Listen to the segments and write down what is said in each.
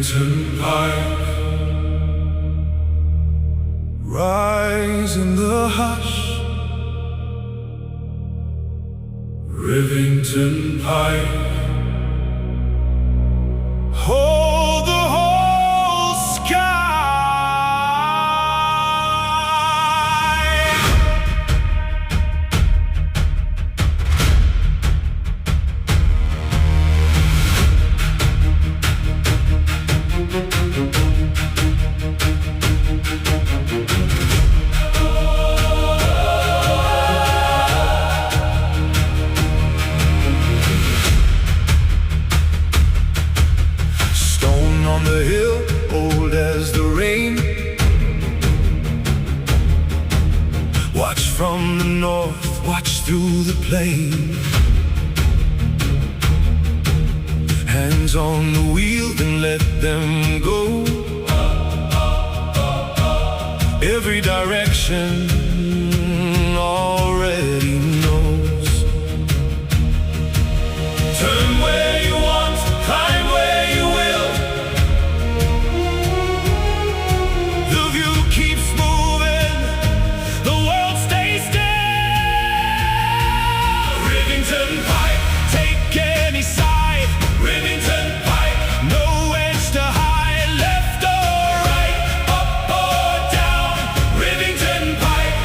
Rivington Pike, rise in the hush. Rivington Pike, hold the whole sky. On the hill, old as the rain, watch from the north, watch through the plain. Hands on the wheel, then let them go. Every direction already knows. Turn where you want, climb where you will. The view keeps moving, the world stays still. Rivington Pike, take any side. Rivington Pike, no edge to hide. Left or right, up or down. Rivington Pike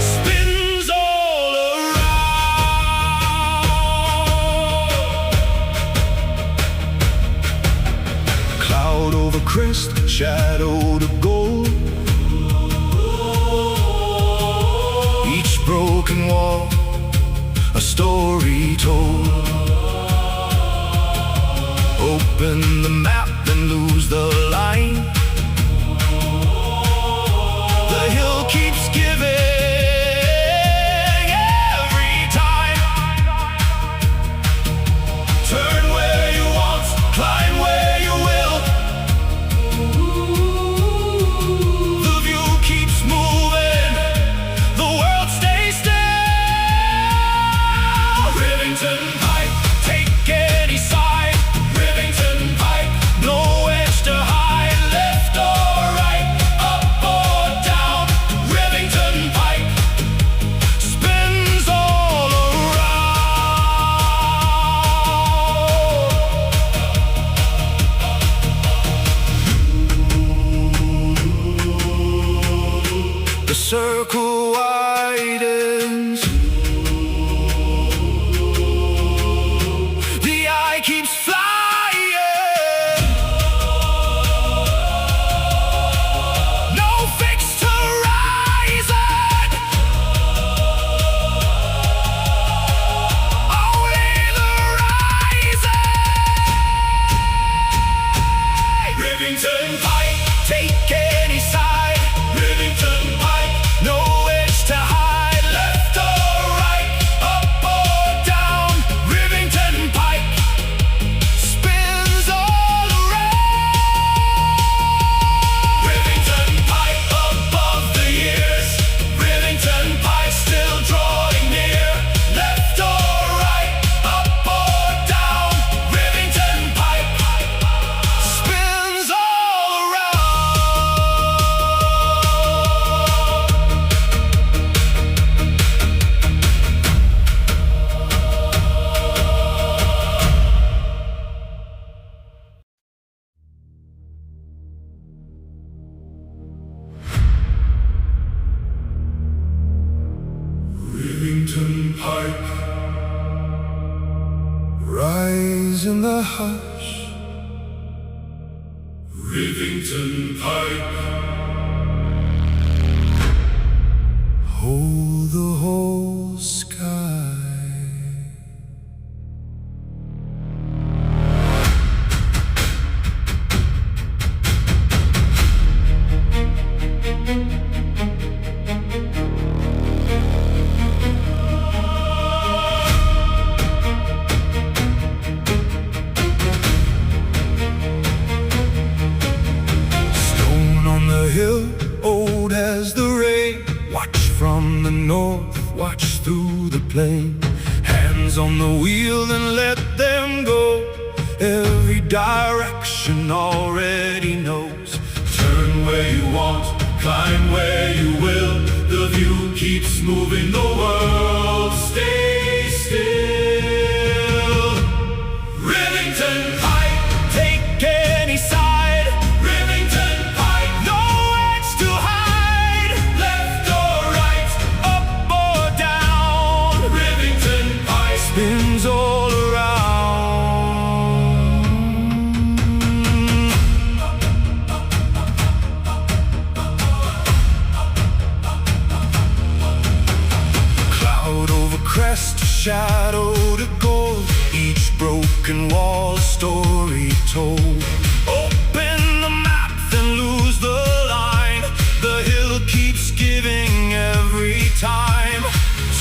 spins all around. Cloud over crest, shadow to gold. Each broken wall, a story told. Open the map, then lose the line. The hill keeps giving every time. Turn where you want, climb where you will. The view keeps moving, the world stays still. Rivington Pike, take any side. Rivington Pike, no edge to hide. Left or right, up or down. Rivington Pike spins all around. The circle widens. The eye keeps flying. No fixed horizon. Only the rising. Rivington Pike, take any side. Rivington Pike, no edge to hide. Left or right, up or down. Rivington Pike spins all around. Rivington Pike above the years. Rivington Pike still drawing near. Left or right, up or down. Rivington Pike spins all around. Rivington Pike, rise in the hush. Rivington Pike, hold the whole sky. Stone on the hill, old as the rain. Watch from the north, watch through the plain. Hands on the wheel and let them go. every direction already knows. Turn where you want, climb where you will. The view keeps moving, the world stays still. Rivington Pike, take any side. Rivington Pike, no edge to hide. Left or right, up or down. Rivington Pike spins all around. Cloud over crest, shadow to gold. Each broken wall, a story told. Open the map, then lose the line. The hill keeps giving every time.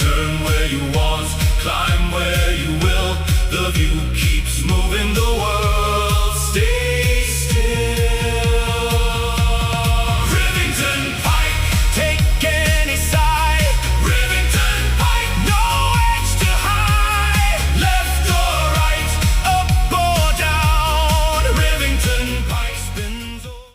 Turn where you want, climb